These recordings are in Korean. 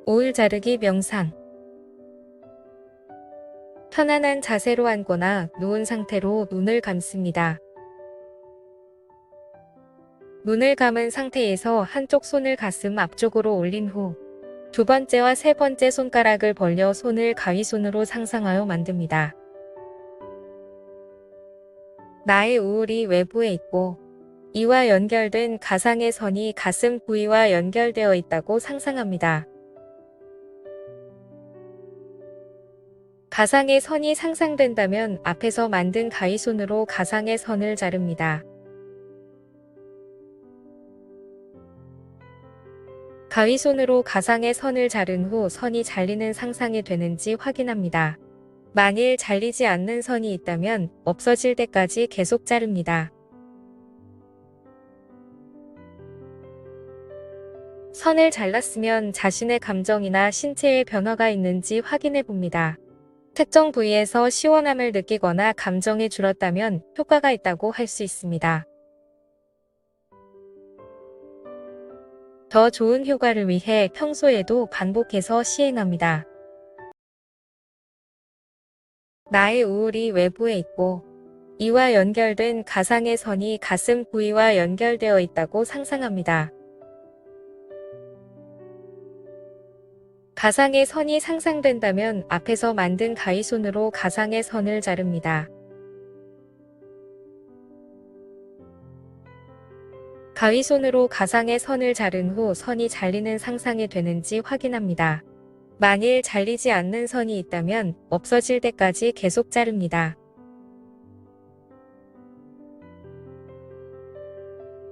오을 자르기 명상. 편안한 자세로 앉거나 누운 상태로 눈을 감습니다. 눈을 감은 상태에서 한쪽 손을 가슴 앞쪽으로 올린 후 두 번째와 세 번째 손가락을 벌려 손을 가위손으로 상상하여 만듭니다. 나의 우울이 외부에 있고 이와 연결된 가상의 선이 가슴 부위와 연결되어 있다고 상상합니다. 가상의 선이 상상된다면 앞에서 만든 가위손으로 가상의 선을 자릅니다. 가위손으로 가상의 선을 자른 후 선이 잘리는 상상이 되는지 확인합니다. 만일 잘리지 않는 선이 있다면 없어질 때까지 계속 자릅니다. 선을 잘랐으면 자신의 감정이나 신체에 변화가 있는지 확인해 봅니다. 특정 부위에서 시원함을 느끼거나 감정이 줄었다면 효과가 있다고 할 수 있습니다. 더 좋은 효과를 위해 평소에도 반복해서 시행합니다. 나의 우울이 외부에 있고 이와 연결된 가상의 선이 가슴 부위와 연결되어 있다고 상상합니다. 가상의 선이 상상된다면 앞에서 만든 가위손으로 가상의 선을 자릅니다. 가위손으로 가상의 선을 자른 후 선이 잘리는 상상이 되는지 확인합니다. 만일 잘리지 않는 선이 있다면 없어질 때까지 계속 자릅니다.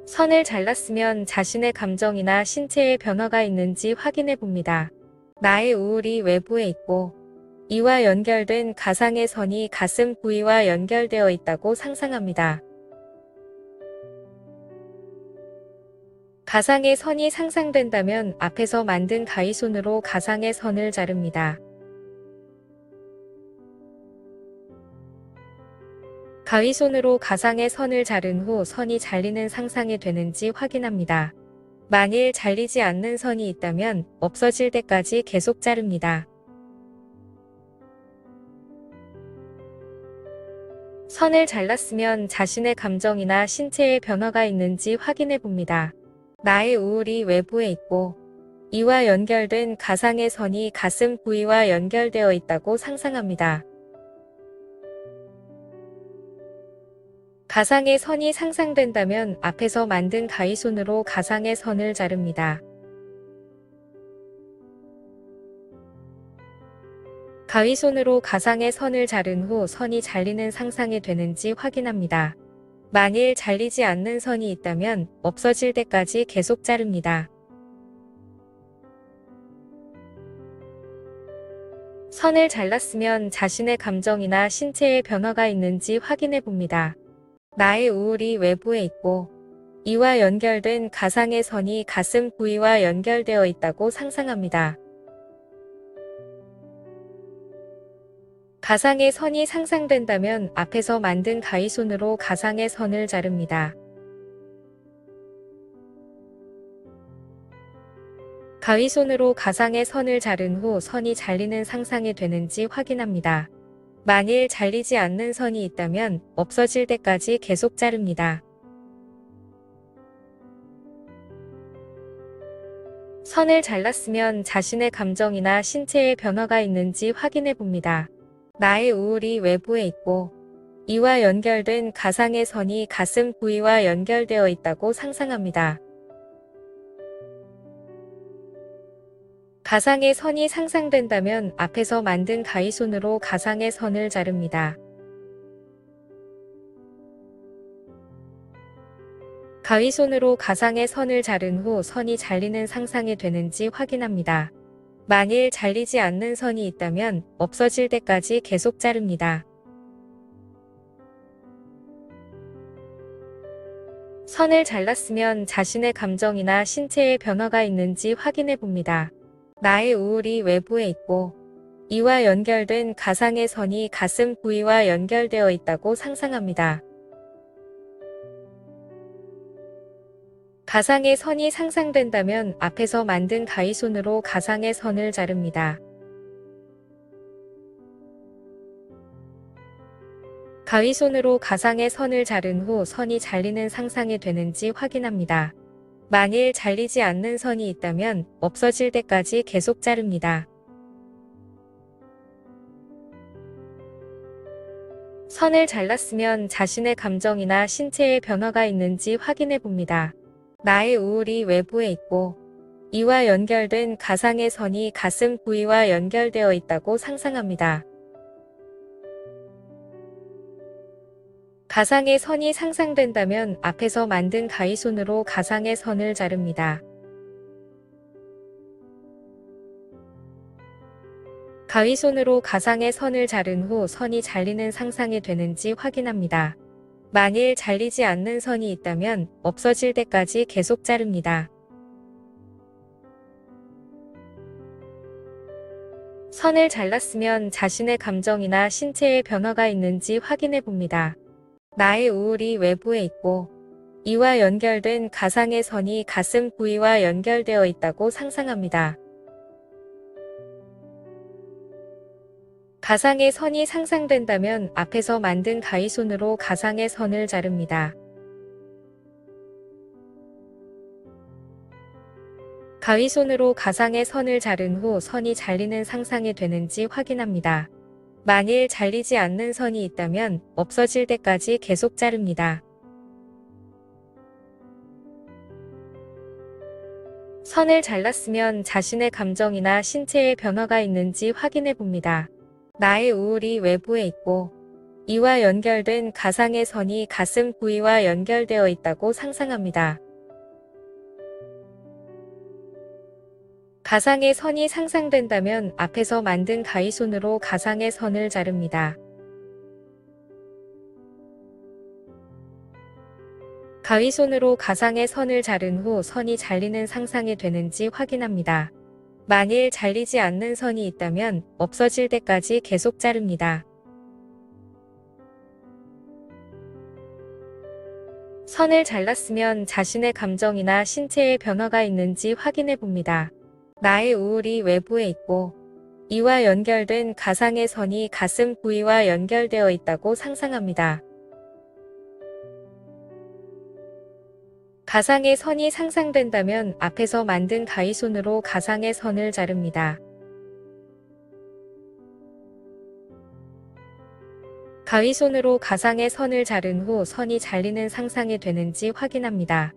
선을 잘랐으면 자신의 감정이나 신체에 변화가 있는지 확인해 봅니다. 나의 우울이 외부에 있고 이와 연결된 가상의 선이 가슴 부위와 연결되어 있다고 상상합니다. 가상의 선이 상상된다면 앞에서 만든 가위손으로 가상의 선을 자릅니다. 가위손으로 가상의 선을 자른 후 선이 잘리는 상상이 되는지 확인합니다. 만일 잘리지 않는 선이 있다면 없어질 때까지 계속 자릅니다. 선을 잘랐으면 자신의 감정이나 신체에 변화가 있는지 확인해 봅니다. 나의 우울이 외부에 있고 이와 연결된 가상의 선이 가슴 부위와 연결되어 있다고 상상합니다. 가상의 선이 상상된다면 앞에서 만든 가위손으로 가상의 선을 자릅니다. 가위손으로 가상의 선을 자른 후 선이 잘리는 상상이 되는지 확인합니다. 만일 잘리지 않는 선이 있다면 없어질 때까지 계속 자릅니다. 선을 잘랐으면 자신의 감정이나 신체에 변화가 있는지 확인해 봅니다. 나의 우울이 외부에 있고 이와 연결된 가상의 선이 가슴 부위와 연결되어 있다고 상상합니다. 가상의 선이 상상된다면 앞에서 만든 가위손으로 가상의 선을 자릅니다. 가위손으로 가상의 선을 자른 후 선이 잘리는 상상이 되는지 확인합니다. 만일 잘리지 않는 선이 있다면 없어질 때까지 계속 자릅니다. 선을 잘랐으면 자신의 감정이나 신체에 변화가 있는지 확인해 봅니다. 나의 우울이 외부에 있고 이와 연결된 가상의 선이 가슴 부위와 연결되어 있다고 상상합니다. 가상의 선이 상상된다면 앞에서 만든 가위손으로 가상의 선을 자릅니다. 가위손으로 가상의 선을 자른 후 선이 잘리는 상상이 되는지 확인합니다. 만일 잘리지 않는 선이 있다면 없어질 때까지 계속 자릅니다. 선을 잘랐으면 자신의 감정이나 신체에 변화가 있는지 확인해 봅니다. 나의 우울이 외부에 있고 이와 연결된 가상의 선이 가슴 부위와 연결되어 있다고 상상합니다. 가상의 선이 상상된다면 앞에서 만든 가위손으로 가상의 선을 자릅니다. 가위손으로 가상의 선을 자른 후 선이 잘리는 상상이 되는지 확인합니다. 만일 잘리지 않는 선이 있다면 없어질 때까지 계속 자릅니다. 선을 잘랐으면 자신의 감정이나 신체에 변화가 있는지 확인해 봅니다. 나의 우울이 외부에 있고 이와 연결된 가상의 선이 가슴 부위와 연결되어 있다고 상상합니다. 가상의 선이 상상된다면 앞에서 만든 가위손으로 가상의 선을 자릅니다. 가위손으로 가상의 선을 자른 후 선이 잘리는 상상이 되는지 확인합니다. 만일 잘리지 않는 선이 있다면 없어질 때까지 계속 자릅니다. 선을 잘랐으면 자신의 감정이나 신체에 변화가 있는지 확인해 봅니다. 나의 우울이 외부에 있고 이와 연결된 가상의 선이 가슴 부위와 연결되어 있다고 상상합니다. 가상의 선이 상상된다면 앞에서 만든 가위손으로 가상의 선을 자릅니다. 가위손으로 가상의 선을 자른 후 선이 잘리는 상상이 되는지 확인합니다. 만일 잘리지 않는 선이 있다면 없어질 때까지 계속 자릅니다. 선을 잘랐으면 자신의 감정이나 신체에 변화가 있는지 확인해 봅니다. 나의 우울이 외부에 있고 이와 연결된 가상의 선이 가슴 부위와 연결되어 있다고 상상합니다. 가상의 선이 상상된다면 앞에서 만든 가위손으로 가상의 선을 자릅니다. 가위손으로 가상의 선을 자른 후 선이 잘리는 상상이 되는지 확인합니다. 만일 잘리지 않는 선이 있다면 없어질 때까지 계속 자릅니다. 선을 잘랐으면 자신의 감정이나 신체에 변화가 있는지 확인해 봅니다. 나의 우울이 외부에 있고 이와 연결된 가상의 선이 가슴 부위와 연결되어 있다고 상상합니다. 가상의 선이 상상된다면 앞에서 만든 가위손으로 가상의 선을 자릅니다. 가위손으로 가상의 선을 자른 후 선이 잘리는 상상이 되는지 확인합니다.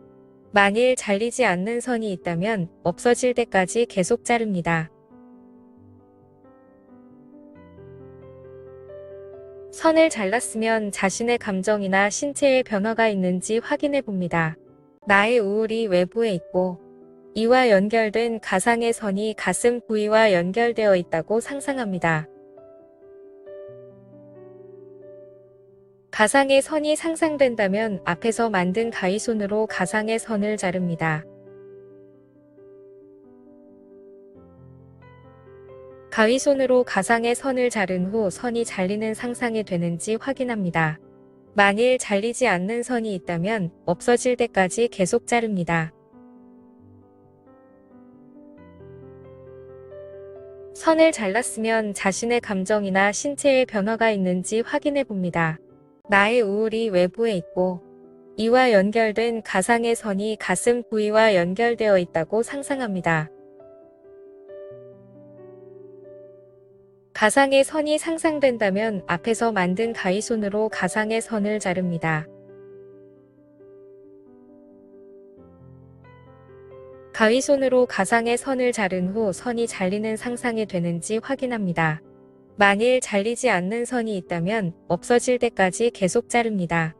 만일 잘리지 않는 선이 있다면 없어질 때까지 계속 자릅니다. 선을 잘랐으면 자신의 감정이나 신체에 변화가 있는지 확인해 봅니다. 나의 우울이 외부에 있고 이와 연결된 가상의 선이 가슴 부위와 연결되어 있다고 상상합니다. 가상의 선이 상상된다면 앞에서 만든 가위손으로 가상의 선을 자릅니다. 가위손으로 가상의 선을 자른 후 선이 잘리는 상상이 되는지 확인합니다. 만일 잘리지 않는 선이 있다면 없어질 때까지 계속 자릅니다. 선을 잘랐으면 자신의 감정이나 신체에 변화가 있는지 확인해 봅니다. 나의 우울이 외부에 있고 이와 연결된 가상의 선이 가슴 부위와 연결되어 있다고 상상합니다. 가상의 선이 상상된다면 앞에서 만든 가위손으로 가상의 선을 자릅니다. 가위손으로 가상의 선을 자른 후 선이 잘리는 상상이 되는지 확인합니다. 만일 잘리지 않는 선이 있다면 없어질 때까지 계속 자릅니다.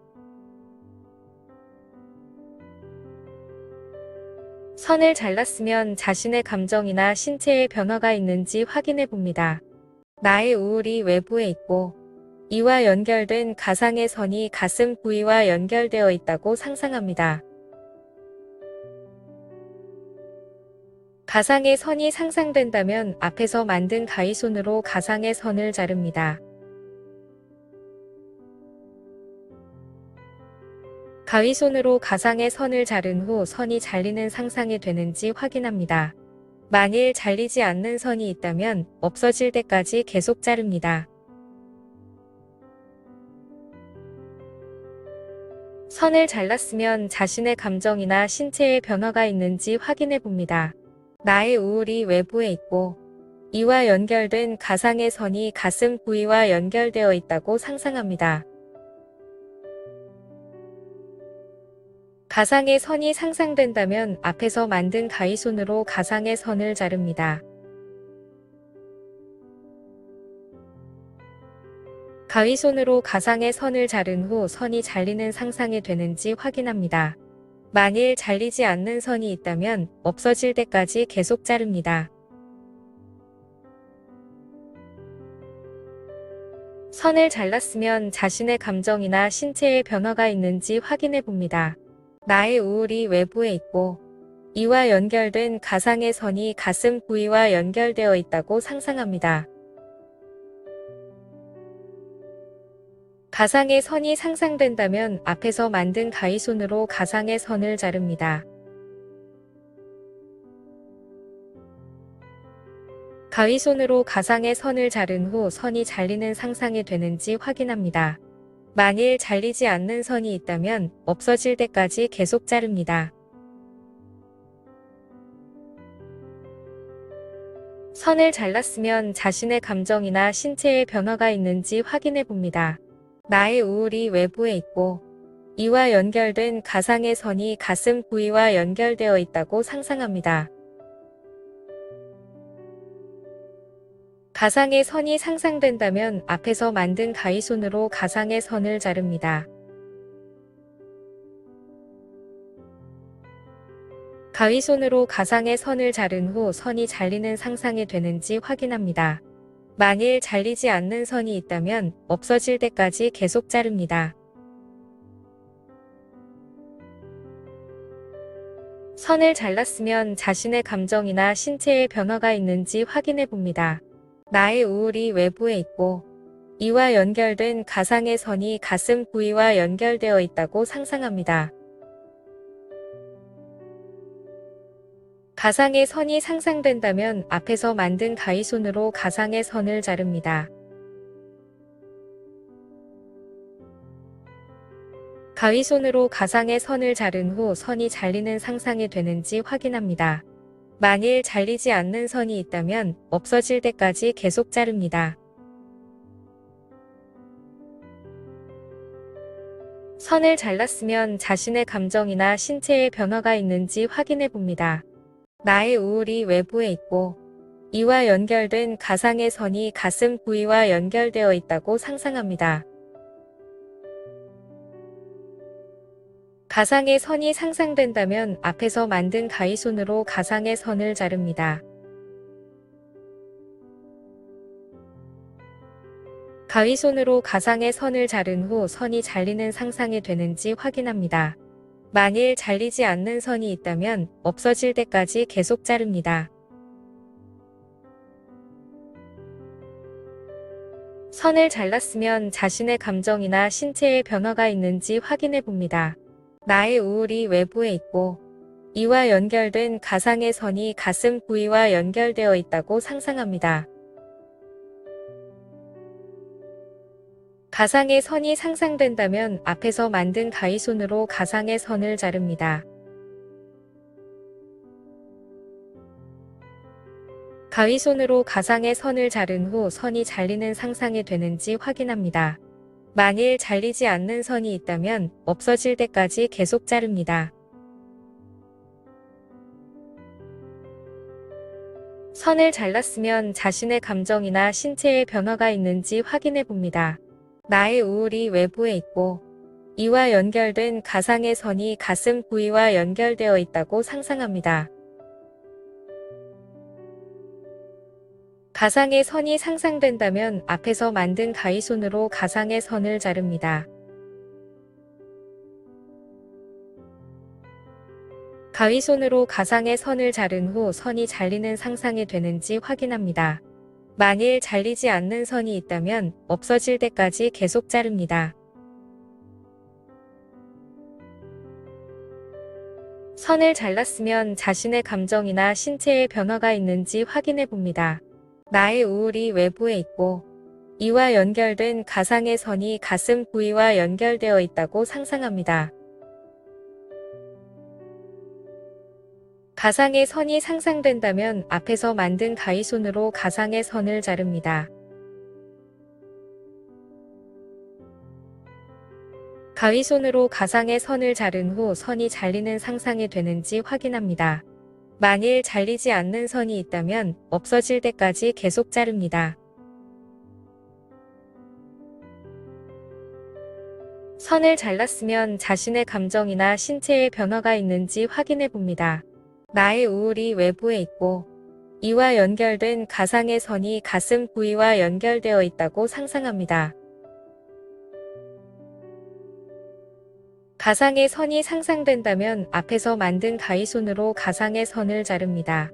선을 잘랐으면 자신의 감정이나 신체에 변화가 있는지 확인해 봅니다. 나의 우울이 외부에 있고 이와 연결된 가상의 선이 가슴 부위와 연결되어 있다고 상상합니다. 가상의 선이 상상된다면 앞에서 만든 가위손으로 가상의 선을 자릅니다. 가위손으로 가상의 선을 자른 후 선이 잘리는 상상이 되는지 확인합니다. 만일 잘리지 않는 선이 있다면 없어질 때까지 계속 자릅니다. 선을 잘랐으면 자신의 감정이나 신체에 변화가 있는지 확인해 봅니다. 나의 우울이 외부에 있고 이와 연결된 가상의 선이 가슴 부위와 연결되어 있다고 상상합니다. 가상의 선이 상상된다면 앞에서 만든 가위손으로 가상의 선을 자릅니다. 가위손으로 가상의 선을 자른 후 선이 잘리는 상상이 되는지 확인합니다. 만일 잘리지 않는 선이 있다면 없어질 때까지 계속 자릅니다. 선을 잘랐으면 자신의 감정이나 신체에 변화가 있는지 확인해 봅니다. 나의 우울이 외부에 있고 이와 연결된 가상의 선이 가슴 부위와 연결되어 있다고 상상합니다. 가상의 선이 상상된다면 앞에서 만든 가위손으로 가상의 선을 자릅니다. 가위손으로 가상의 선을 자른 후 선이 잘리는 상상이 되는지 확인합니다. 만일 잘리지 않는 선이 있다면 없어질 때까지 계속 자릅니다. 선을 잘랐으면 자신의 감정이나 신체에 변화가 있는지 확인해 봅니다. 나의 우울이 외부에 있고 이와 연결된 가상의 선이 가슴 부위와 연결되어 있다고 상상합니다. 가상의 선이 상상된다면 앞에서 만든 가위손으로 가상의 선을 자릅니다. 가위손으로 가상의 선을 자른 후 선이 잘리는 상상이 되는지 확인합니다. 만일 잘리지 않는 선이 있다면 없어질 때까지 계속 자릅니다. 선을 잘랐으면 자신의 감정이나 신체에 변화가 있는지 확인해 봅니다. 나의 우울이 외부에 있고 이와 연결된 가상의 선이 가슴 부위와 연결되어 있다고 상상합니다. 가상의 선이 상상된다면 앞에서 만든 가위손으로 가상의 선을 자릅니다. 가위손으로 가상의 선을 자른 후 선이 잘리는 상상이 되는지 확인합니다. 만일 잘리지 않는 선이 있다면 없어질 때까지 계속 자릅니다. 선을 잘랐으면 자신의 감정이나 신체에 변화가 있는지 확인해 봅니다. 나의 우울이 외부에 있고 이와 연결된 가상의 선이 가슴 부위와 연결되어 있다고 상상합니다. 가상의 선이 상상된다면 앞에서 만든 가위손으로 가상의 선을 자릅니다. 가위손으로 가상의 선을 자른 후 선이 잘리는 상상이 되는지 확인합니다. 만일 잘리지 않는 선이 있다면 없어질 때까지 계속 자릅니다. 선을 잘랐으면 자신의 감정이나 신체에 변화가 있는지 확인해 봅니다. 나의 우울이 외부에 있고 이와 연결된 가상의 선이 가슴 부위와 연결되어 있다고 상상합니다. 가상의 선이 상상된다면 앞에서 만든 가위손으로 가상의 선을 자릅니다. 가위손으로 가상의 선을 자른 후 선이 잘리는 상상이 되는지 확인합니다. 만일 잘리지 않는 선이 있다면 없어질 때까지 계속 자릅니다. 선을 잘랐으면 자신의 감정이나 신체에 변화가 있는지 확인해 봅니다. 나의 우울이 외부에 있고 이와 연결된 가상의 선이 가슴 부위와 연결되어 있다고 상상합니다. 가상의 선이 상상된다면 앞에서 만든 가위손으로 가상의 선을 자릅니다. 가위손으로 가상의 선을 자른 후 선이 잘리는 상상이 되는지 확인합니다. 만일 잘리지 않는 선이 있다면 없어질 때까지 계속 자릅니다. 선을 잘랐으면 자신의 감정이나 신체에 변화가 있는지 확인해 봅니다. 나의 우울이 외부에 있고 이와 연결된 가상의 선이 가슴 부위와 연결되어 있다고 상상합니다. 가상의 선이 상상된다면 앞에서 만든 가위손으로 가상의 선을 자릅니다. 가위손으로 가상의 선을 자른 후 선이 잘리는 상상이 되는지 확인합니다. 만일 잘리지 않는 선이 있다면 없어질 때까지 계속 자릅니다. 선을 잘랐으면 자신의 감정이나 신체에 변화가 있는지 확인해 봅니다. 나의 우울이 외부에 있고 이와 연결된 가상의 선이 가슴 부위와 연결되어 있다고 상상합니다. 가상의 선이 상상된다면 앞에서 만든 가위손으로 가상의 선을 자릅니다.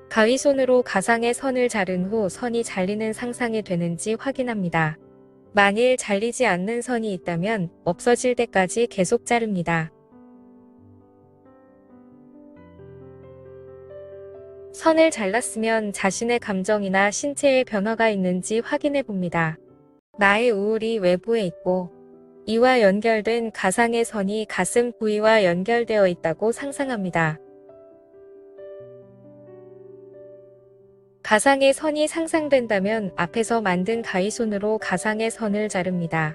가위손으로 가상의 선을 자른 후 선이 잘리는 상상이 되는지 확인합니다. 만일 잘리지 않는 선이 있다면 없어질 때까지 계속 자릅니다. 선을 잘랐으면 자신의 감정이나 신체에 변화가 있는지 확인해 봅니다. 나의 우울이 외부에 있고 이와 연결된 가상의 선이 가슴 부위와 연결되어 있다고 상상합니다. 가상의 선이 상상된다면 앞에서 만든 가위손으로 가상의 선을 자릅니다.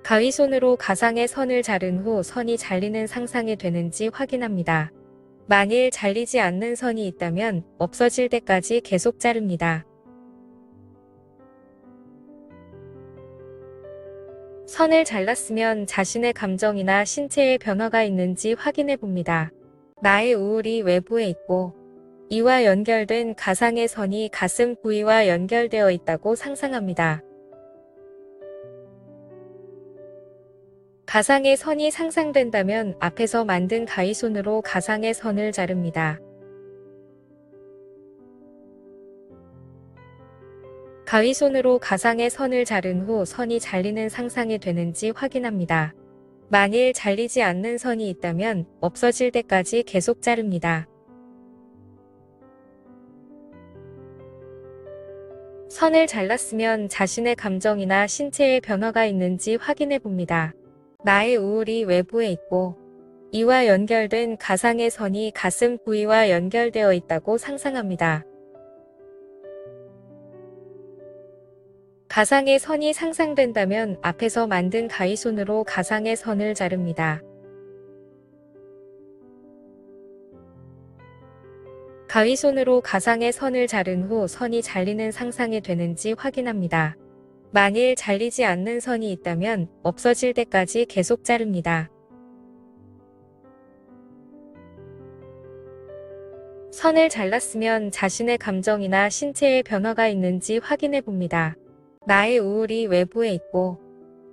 가위손으로 가상의 선을 자른 후 선이 잘리는 상상이 되는지 확인합니다. 만일 잘리지 않는 선이 있다면 없어질 때까지 계속 자릅니다. 선을 잘랐으면 자신의 감정이나 신체에 변화가 있는지 확인해 봅니다. 나의 우울이 외부에 있고 이와 연결된 가상의 선이 가슴 부위와 연결되어 있다고 상상합니다. 가상의 선이 상상된다면 앞에서 만든 가위손으로 가상의 선을 자릅니다. 가위손으로 가상의 선을 자른 후 선이 잘리는 상상이 되는지 확인합니다. 만일 잘리지 않는 선이 있다면 없어질 때까지 계속 자릅니다. 선을 잘랐으면 자신의 감정이나 신체에 변화가 있는지 확인해 봅니다. 나의 우울이 외부에 있고 이와 연결된 가상의 선이 가슴 부위와 연결되어 있다고 상상합니다. 가상의 선이 상상된다면 앞에서 만든 가위손으로 가상의 선을 자릅니다. 가위손으로 가상의 선을 자른 후 선이 잘리는 상상이 되는지 확인합니다. 만일 잘리지 않는 선이 있다면 없어질 때까지 계속 자릅니다. 선을 잘랐으면 자신의 감정이나 신체에 변화가 있는지 확인해 봅니다. 나의 우울이 외부에 있고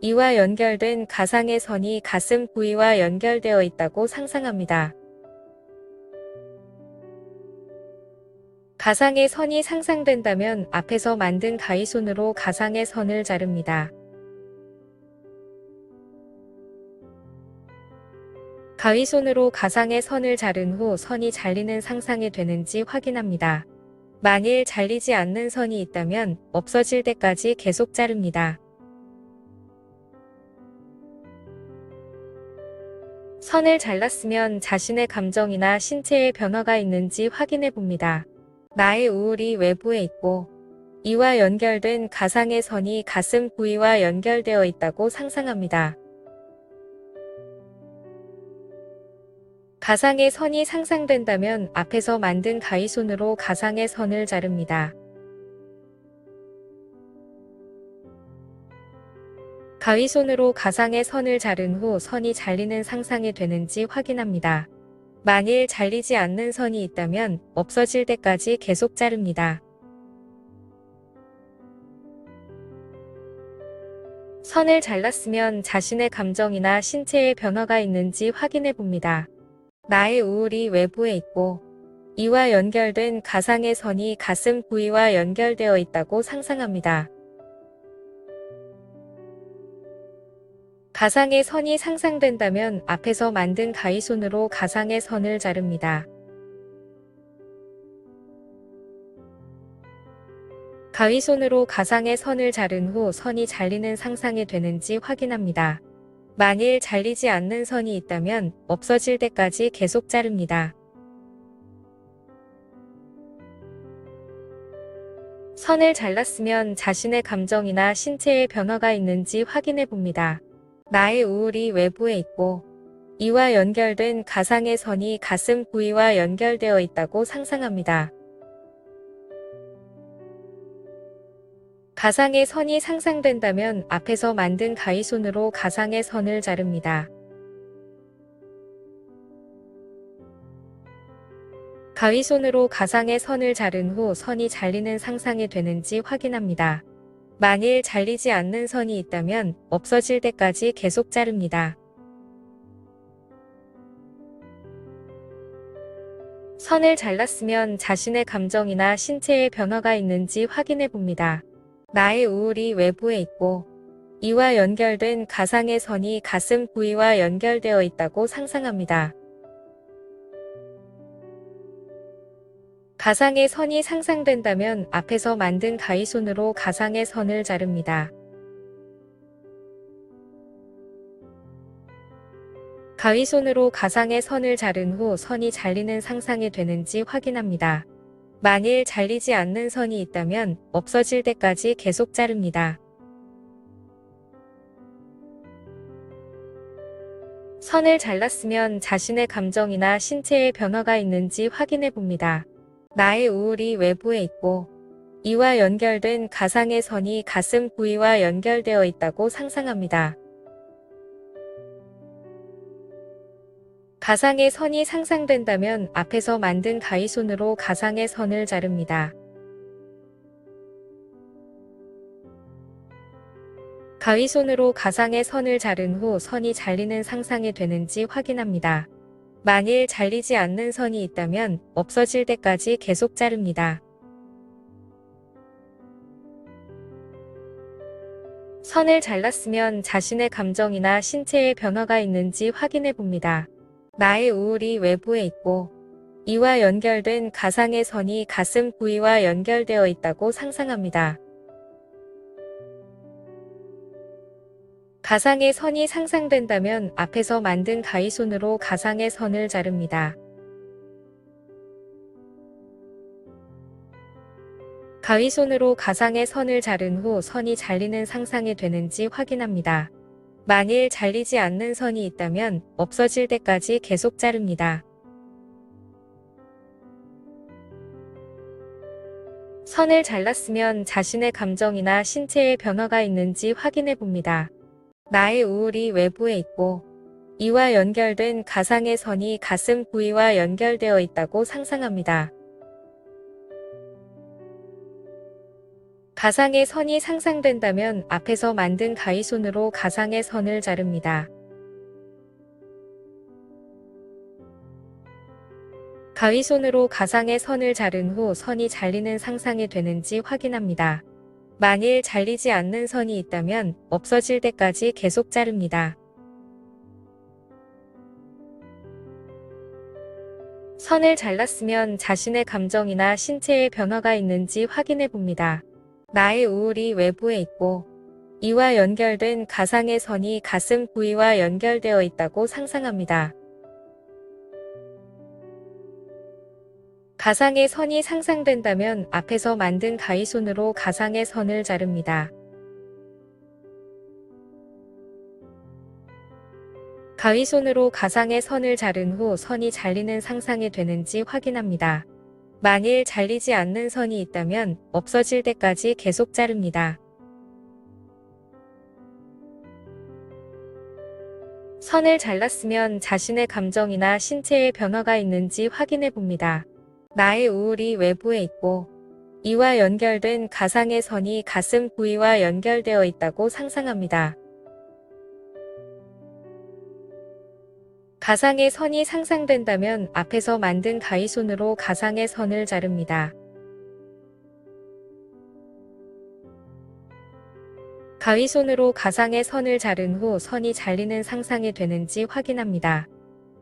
이와 연결된 가상의 선이 가슴 부위와 연결되어 있다고 상상합니다. 가상의 선이 상상된다면 앞에서 만든 가위손으로 가상의 선을 자릅니다. 가위손으로 가상의 선을 자른 후 선이 잘리는 상상이 되는지 확인합니다. 만일 잘리지 않는 선이 있다면 없어질 때까지 계속 자릅니다. 선을 잘랐으면 자신의 감정이나 신체에 변화가 있는지 확인해 봅니다. 나의 우울이 외부에 있고 이와 연결된 가상의 선이 가슴 부위와 연결되어 있다고 상상합니다. 가상의 선이 상상된다면 앞에서 만든 가위손으로 가상의 선을 자릅니다. 가위손으로 가상의 선을 자른 후 선이 잘리는 상상이 되는지 확인합니다. 만일 잘리지 않는 선이 있다면 없어질 때까지 계속 자릅니다. 선을 잘랐으면 자신의 감정이나 신체에 변화가 있는지 확인해 봅니다. 나의 우울이 외부에 있고 이와 연결된 가상의 선이 가슴 부위와 연결되어 있다고 상상합니다. 가상의 선이 상상된다면 앞에서 만든 가위손으로 가상의 선을 자릅니다. 가위손으로 가상의 선을 자른 후 선이 잘리는 상상이 되는지 확인합니다. 만일 잘리지 않는 선이 있다면 없어질 때까지 계속 자릅니다. 선을 잘랐으면 자신의 감정이나 신체에 변화가 있는지 확인해 봅니다. 나의 우울이 외부에 있고 이와 연결된 가상의 선이 가슴 부위와 연결되어 있다고 상상합니다. 가상의 선이 상상된다면 앞에서 만든 가위손으로 가상의 선을 자릅니다. 가위손으로 가상의 선을 자른 후 선이 잘리는 상상이 되는지 확인합니다. 만일 잘리지 않는 선이 있다면 없어질 때까지 계속 자릅니다. 선을 잘랐으면 자신의 감정이나 신체에 변화가 있는지 확인해 봅니다. 나의 우울이 외부에 있고 이와 연결된 가상의 선이 가슴 부위와 연결되어 있다고 상상합니다. 가상의 선이 상상된다면 앞에서 만든 가위손으로 가상의 선을 자릅니다. 가위손으로 가상의 선을 자른 후 선이 잘리는 상상이 되는지 확인합니다. 만일 잘리지 않는 선이 있다면 없어질 때까지 계속 자릅니다. 선을 잘랐으면 자신의 감정이나 신체에 변화가 있는지 확인해 봅니다. 나의 우울이 외부에 있고 이와 연결된 가상의 선이 가슴 부위와 연결되어 있다고 상상합니다. 가상의 선이 상상된다면 앞에서 만든 가위손으로 가상의 선을 자릅니다. 가위손으로 가상의 선을 자른 후 선이 잘리는 상상이 되는지 확인합니다. 만일 잘리지 않는 선이 있다면 없어질 때까지 계속 자릅니다. 선을 잘랐으면 자신의 감정이나 신체에 변화가 있는지 확인해 봅니다. 나의 우울이 외부에 있고 이와 연결된 가상의 선이 가슴 부위와 연결되어 있다고 상상합니다. 가상의 선이 상상된다면 앞에서 만든 가위손으로 가상의 선을 자릅니다. 가위손으로 가상의 선을 자른 후 선이 잘리는 상상이 되는지 확인합니다. 만일 잘리지 않는 선이 있다면 없어질 때까지 계속 자릅니다. 선을 잘랐으면 자신의 감정이나 신체에 변화가 있는지 확인해 봅니다. 나의 우울이 외부에 있고 이와 연결된 가상의 선이 가슴 부위와 연결되어 있다고 상상합니다. 가상의 선이 상상된다면 앞에서 만든 가위손으로 가상의 선을 자릅니다. 가위손으로 가상의 선을 자른 후 선이 잘리는 상상이 되는지 확인합니다. 만일 잘리지 않는 선이 있다면 없어질 때까지 계속 자릅니다. 선을 잘랐으면 자신의 감정이나 신체에 변화가 있는지 확인해 봅니다. 나의 우울이 외부에 있고 이와 연결된 가상의 선이 가슴 부위와 연결되어 있다고 상상합니다. 가상의 선이 상상된다면 앞에서 만든 가위손으로 가상의 선을 자릅니다. 가위손으로 가상의 선을 자른 후 선이 잘리는 상상이 되는지 확인합니다. 만일 잘리지 않는 선이 있다면 없어질 때까지 계속 자릅니다. 선을 잘랐으면 자신의 감정이나 신체에 변화가 있는지 확인해 봅니다. 나의 우울이 외부에 있고 이와 연결된 가상의 선이 가슴 부위와 연결되어 있다고 상상합니다. 가상의 선이 상상된다면 앞에서 만든 가위손으로 가상의 선을 자릅니다. 가위손으로 가상의 선을 자른 후 선이 잘리는 상상이 되는지 확인합니다.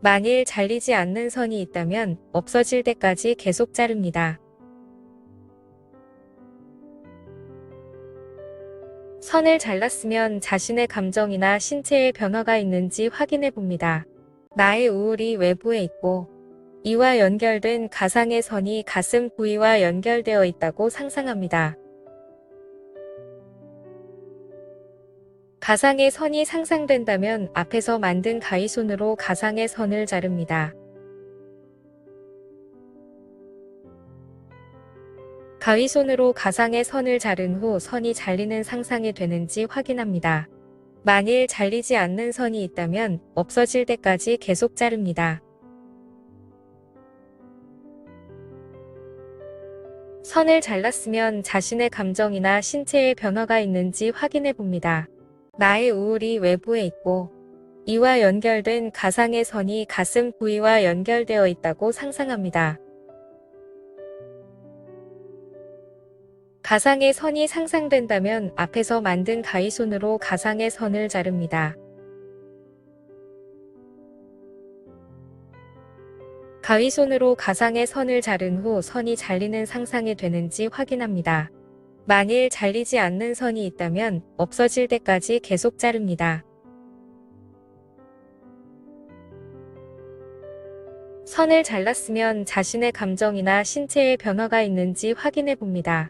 만일 잘리지 않는 선이 있다면 없어질 때까지 계속 자릅니다. 선을 잘랐으면 자신의 감정이나 신체에 변화가 있는지 확인해 봅니다. 나의 우울이 외부에 있고 이와 연결된 가상의 선이 가슴 부위와 연결되어 있다고 상상합니다. 가상의 선이 상상된다면 앞에서 만든 가위손으로 가상의 선을 자릅니다. 가위손으로 가상의 선을 자른 후 선이 잘리는 상상이 되는지 확인합니다. 만일 잘리지 않는 선이 있다면 없어질 때까지 계속 자릅니다. 선을 잘랐으면 자신의 감정이나 신체에 변화가 있는지 확인해 봅니다. 나의 우울이 외부에 있고 이와 연결된 가상의 선이 가슴 부위와 연결되어 있다고 상상합니다. 가상의 선이 상상된다면 앞에서 만든 가위손으로 가상의 선을 자릅니다. 가위손으로 가상의 선을 자른 후 선이 잘리는 상상이 되는지 확인합니다. 만일 잘리지 않는 선이 있다면 없어질 때까지 계속 자릅니다. 선을 잘랐으면 자신의 감정이나 신체에 변화가 있는지 확인해 봅니다.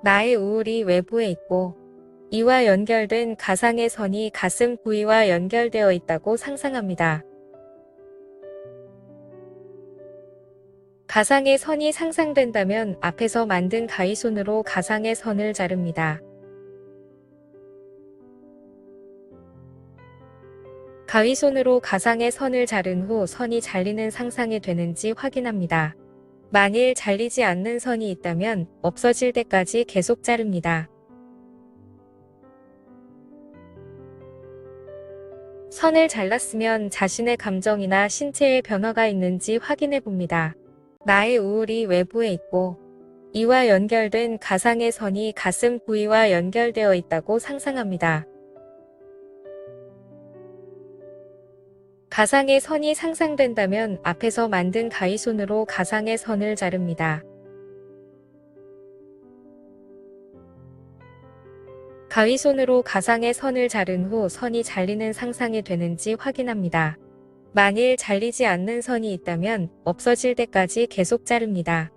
나의 우울이 외부에 있고 이와 연결된 가상의 선이 가슴 부위와 연결되어 있다고 상상합니다. 가상의 선이 상상된다면 앞에서 만든 가위손으로 가상의 선을 자릅니다. 가위손으로 가상의 선을 자른 후 선이 잘리는 상상이 되는지 확인합니다. 만일 잘리지 않는 선이 있다면 없어질 때까지 계속 자릅니다. 선을 잘랐으면 자신의 감정이나 신체에 변화가 있는지 확인해 봅니다. 나의 우울이 외부에 있고 이와 연결된 가상의 선이 가슴 부위와 연결되어 있다고 상상합니다. 가상의 선이 상상된다면 앞에서 만든 가위손으로 가상의 선을 자릅니다. 가위손으로 가상의 선을 자른 후 선이 잘리는 상상이 되는지 확인합니다. 만일 잘리지 않는 선이 있다면 없어질 때까지 계속 자릅니다.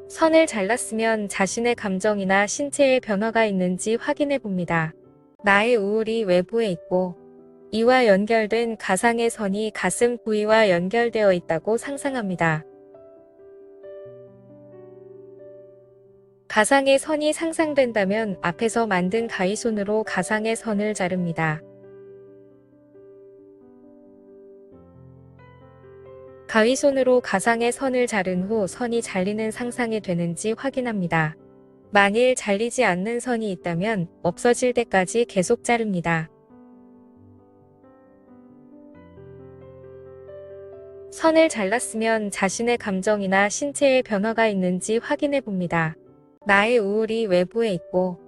선을 잘랐으면 자신의 감정이나 신체에 변화가 있는지 확인해 봅니다. 나의 우울이 외부에 있고 이와 연결된 가상의 선이 가슴 부위와 연결되어 있다고 상상합니다. 가상의 선이 상상된다면 앞에서 만든 가위손으로 가상의 선을 자릅니다. 가위손으로 가상의 선을 자른 후 선이 잘리는 상상이 되는지 확인합니다. 만일 잘리지 않는 선이 있다면 없어질 때까지 계속 자릅니다. 선을 잘랐으면 자신의 감정이나 신체에 변화가 있는지 확인해 봅니다. 나의 우울이 외부에 있고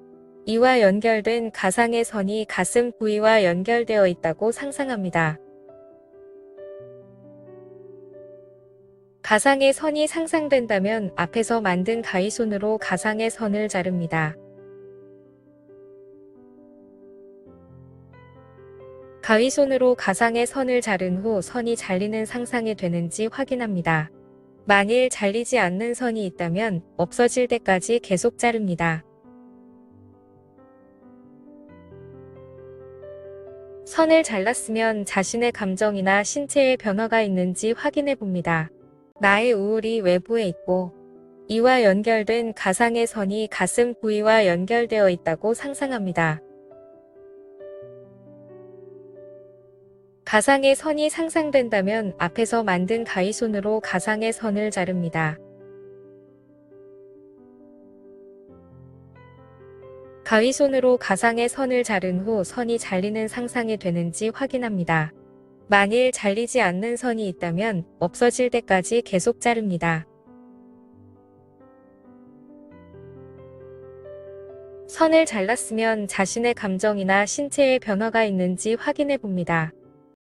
이와 연결된 가상의 선이 가슴 부위와 연결되어 있다고 상상합니다. 가상의 선이 상상된다면 앞에서 만든 가위손으로 가상의 선을 자릅니다. 가위손으로 가상의 선을 자른 후 선이 잘리는 상상이 되는지 확인합니다. 만일 잘리지 않는 선이 있다면 없어질 때까지 계속 자릅니다. 선을 잘랐으면 자신의 감정이나 신체에 변화가 있는지 확인해 봅니다. 나의 우울이 외부에 있고 이와 연결된 가상의 선이 가슴 부위와 연결되어 있다고 상상합니다. 가상의 선이 상상된다면 앞에서 만든 가위손으로 가상의 선을 자릅니다. 가위손으로 가상의 선을 자른 후 선이 잘리는 상상이 되는지 확인합니다. 만일 잘리지 않는 선이 있다면 없어질 때까지 계속 자릅니다. 선을 잘랐으면 자신의 감정이나 신체에 변화가 있는지 확인해 봅니다.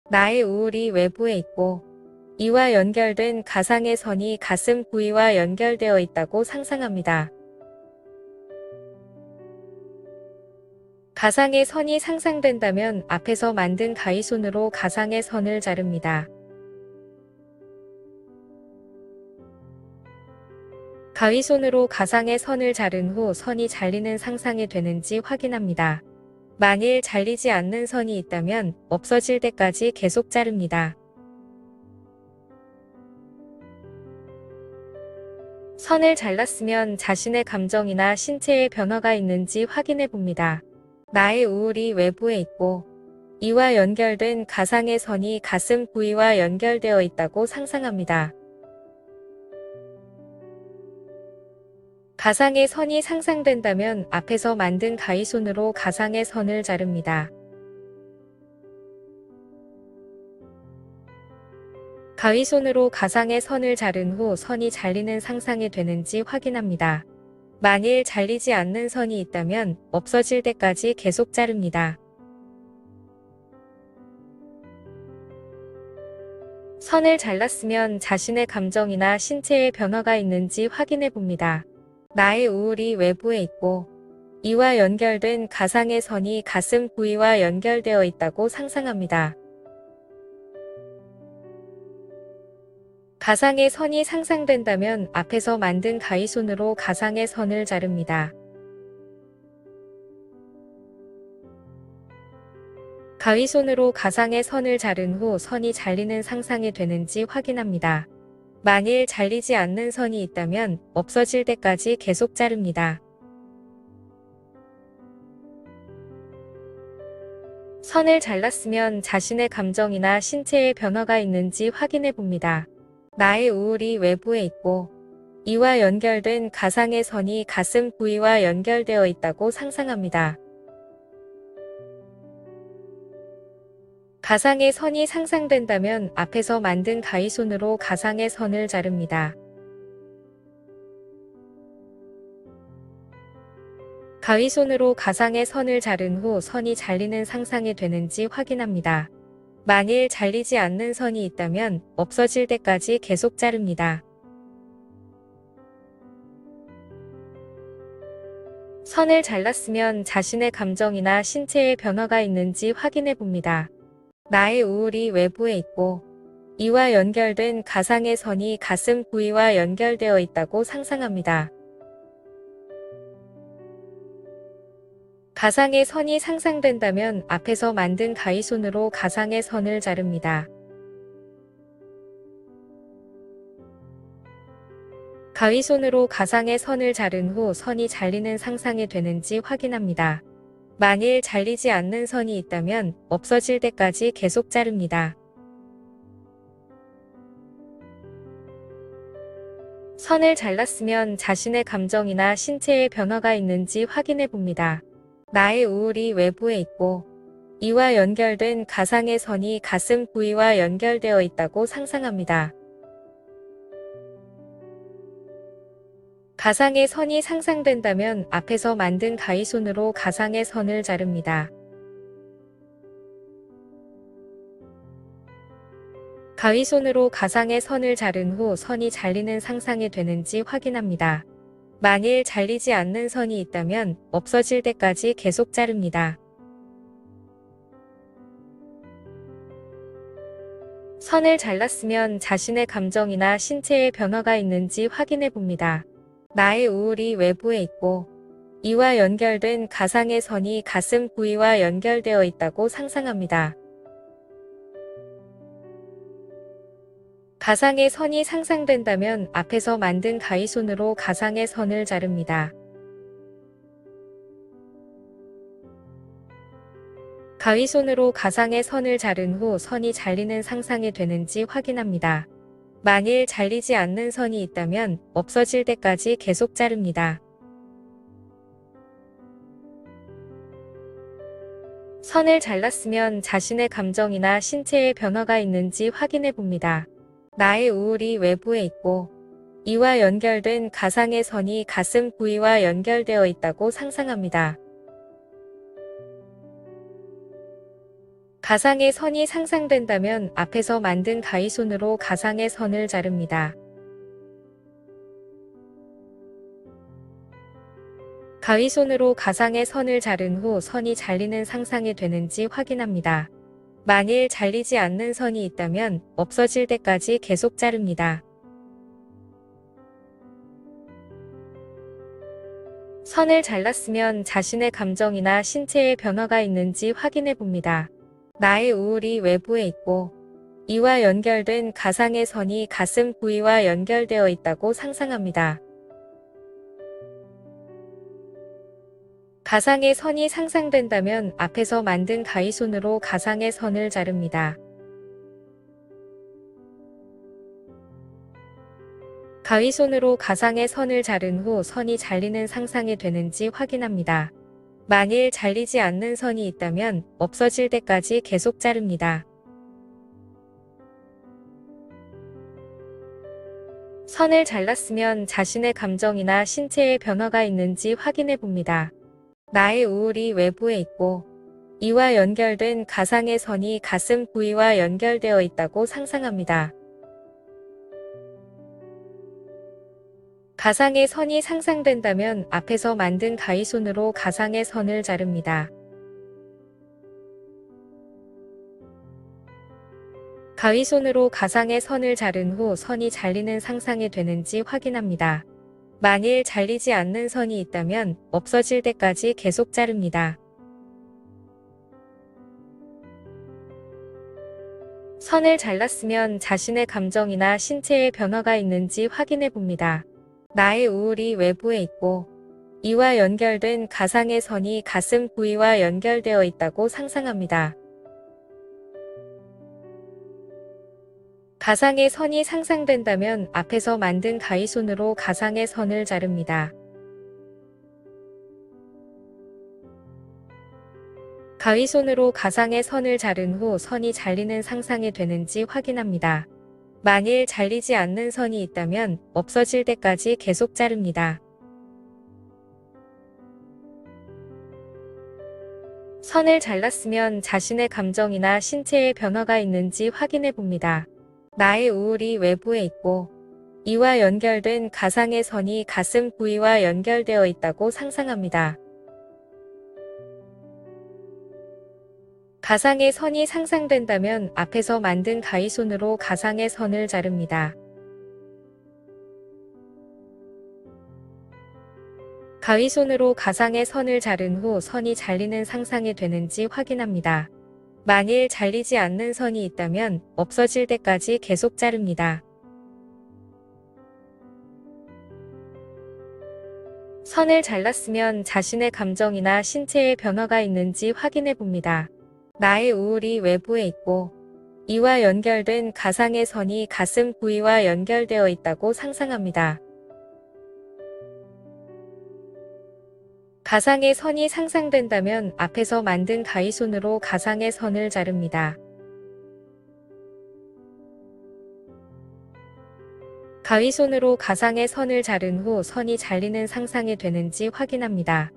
나의 우울이 외부에 있고 이와 연결된 가상의 선이 가슴 부위와 연결되어 있다고 상상합니다. 가상의 선이 상상된다면 앞에서 만든 가위손으로 가상의 선을 자릅니다. 가위손으로 가상의 선을 자른 후 선이 잘리는 상상이 되는지 확인합니다. 만일 잘리지 않는 선이 있다면 없어질 때까지 계속 자릅니다. 선을 잘랐으면 자신의 감정이나 신체에 변화가 있는지 확인해 봅니다. 나의 우울이 외부에 있고 이와 연결된 가상의 선이 가슴 부위와 연결되어 있다고 상상합니다. 가상의 선이 상상된다면 앞에서 만든 가위손으로 가상의 선을 자릅니다. 가위손으로 가상의 선을 자른 후 선이 잘리는 상상이 되는지 확인합니다. 만일 잘리지 않는 선이 있다면 없어질 때까지 계속 자릅니다. 선을 잘랐으면 자신의 감정이나 신체에 변화가 있는지 확인해 봅니다. 나의 우울이 외부에 있고 이와 연결된 가상의 선이 가슴 부위와 연결되어 있다고 상상합니다. 가상의 선이 상상된다면 앞에서 만든 가위손으로 가상의 선을 자릅니다. 가위손으로 가상의 선을 자른 후 선이 잘리는 상상이 되는지 확인합니다. 만일 잘리지 않는 선이 있다면 없어질 때까지 계속 자릅니다. 선을 잘랐으면 자신의 감정이나 신체에 변화가 있는지 확인해 봅니다. 나의 우울이 외부에 있고 이와 연결된 가상의 선이 가슴 부위와 연결되어 있다고 상상합니다. 가상의 선이 상상된다면 앞에서 만든 가위손으로 가상의 선을 자릅니다. 가위손으로 가상의 선을 자른 후 선이 잘리는 상상이 되는지 확인합니다. 만일 잘리지 않는 선이 있다면 없어질 때까지 계속 자릅니다. 선을 잘랐으면 자신의 감정이나 신체에 변화가 있는지 확인해 봅니다. 나의 우울이 외부에 있고 이와 연결된 가상의 선이 가슴 부위와 연결되어 있다고 상상합니다. 가상의 선이 상상된다면 앞에서 만든 가위손으로 가상의 선을 자릅니다. 가위손으로 가상의 선을 자른 후 선이 잘리는 상상이 되는지 확인합니다. 만일 잘리지 않는 선이 있다면 없어질 때까지 계속 자릅니다. 선을 잘랐으면 자신의 감정이나 신체에 변화가 있는지 확인해 봅니다. 나의 우울이 외부에 있고 이와 연결된 가상의 선이 가슴 부위와 연결되어 있다고 상상합니다. 가상의 선이 상상된다면 앞에서 만든 가위손으로 가상의 선을 자릅니다. 가위손으로 가상의 선을 자른 후 선이 잘리는 상상이 되는지 확인합니다. 만일 잘리지 않는 선이 있다면 없어질 때까지 계속 자릅니다. 선을 잘랐으면 자신의 감정이나 신체에 변화가 있는지 확인해 봅니다. 나의 우울이 외부에 있고 이와 연결된 가상의 선이 가슴 부위와 연결되어 있다고 상상합니다. 가상의 선이 상상된다면 앞에서 만든 가위손으로 가상의 선을 자릅니다. 가위손으로 가상의 선을 자른 후 선이 잘리는 상상이 되는지 확인합니다. 만일 잘리지 않는 선이 있다면 없어질 때까지 계속 자릅니다. 선을 잘랐으면 자신의 감정이나 신체에 변화가 있는지 확인해 봅니다. 나의 우울이 외부에 있고 이와 연결된 가상의 선이 가슴 부위와 연결되어 있다고 상상합니다. 가상의 선이 상상된다면 앞에서 만든 가위손으로 가상의 선을 자릅니다. 가위손으로 가상의 선을 자른 후 선이 잘리는 상상이 되는지 확인합니다. 만일 잘리지 않는 선이 있다면 없어질 때까지 계속 자릅니다. 선을 잘랐으면 자신의 감정이나 신체에 변화가 있는지 확인해 봅니다. 나의 우울이 외부에 있고 이와 연결된 가상의 선이 가슴 부위와 연결되어 있다고 상상합니다. 가상의 선이 상상된다면 앞에서 만든 가위손으로 가상의 선을 자릅니다. 가위손으로 가상의 선을 자른 후 선이 잘리는 상상이 되는지 확인합니다. 만일 잘리지 않는 선이 있다면 없어질 때까지 계속 자릅니다. 선을 잘랐으면 자신의 감정이나 신체에 변화가 있는지 확인해 봅니다. 나의 우울이 외부에 있고 이와 연결된 가상의 선이 가슴 부위와 연결되어 있다고 상상합니다. 가상의 선이 상상된다면 앞에서 만든 가위손으로 가상의 선을 자릅니다. 가위손으로 가상의 선을 자른 후 선이 잘리는 상상이 되는지 확인합니다. 만일 잘리지 않는 선이 있다면 없어질 때까지 계속 자릅니다. 선을 잘랐으면 자신의 감정이나 신체에 변화가 있는지 확인해 봅니다. 나의 우울이 외부에 있고 이와 연결된 가상의 선이 가슴 부위와 연결되어 있다고 상상합니다. 가상의 선이 상상된다면 앞에서 만든 가위손으로 가상의 선을 자릅니다. 가위손으로 가상의 선을 자른 후 선이 잘리는 상상이 되는지 확인합니다. 만일 잘리지 않는 선이 있다면 없어질 때까지 계속 자릅니다. 선을 잘랐으면 자신의 감정이나 신체에 변화가 있는지 확인해 봅니다. 나의 우울이 외부에 있고 이와 연결된 가상의 선이 가슴 부위와 연결되어 있다고 상상합니다. 가상의 선이 상상된다면 앞에서 만든 가위손으로 가상의 선을 자릅니다. 가위손으로 가상의 선을 자른 후 선이 잘리는 상상이 되는지 확인합니다. 만일 잘리지 않는 선이 있다면 없어질 때까지 계속 자릅니다. 선을 잘랐으면 자신의 감정이나 신체에 변화가 있는지 확인해 봅니다. 나의 우울이 외부에 있고 이와 연결된 가상의 선이 가슴 부위와 연결되어 있다고 상상합니다. 가상의 선이 상상된다면 앞에서 만든 가위손으로 가상의 선을 자릅니다. 가위손으로 가상의 선을 자른 후 선이 잘리는 상상이 되는지 확인합니다.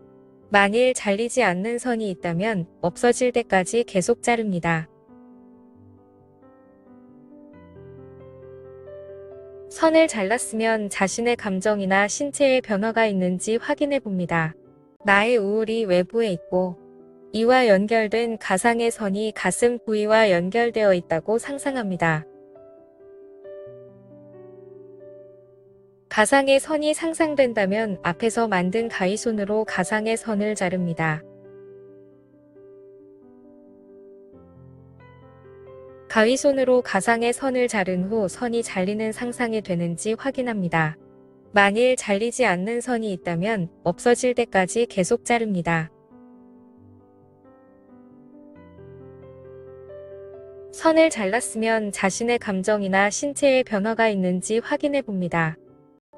만일 잘리지 않는 선이 있다면 없어질 때까지 계속 자릅니다. 선을 잘랐으면 자신의 감정이나 신체에 변화가 있는지 확인해 봅니다. 나의 우울이 외부에 있고 이와 연결된 가상의 선이 가슴 부위와 연결되어 있다고 상상합니다. 가상의 선이 상상된다면 앞에서 만든 가위손으로 가상의 선을 자릅니다. 가위손으로 가상의 선을 자른 후 선이 잘리는 상상이 되는지 확인합니다. 만일 잘리지 않는 선이 있다면 없어질 때까지 계속 자릅니다. 선을 잘랐으면 자신의 감정이나 신체에 변화가 있는지 확인해 봅니다.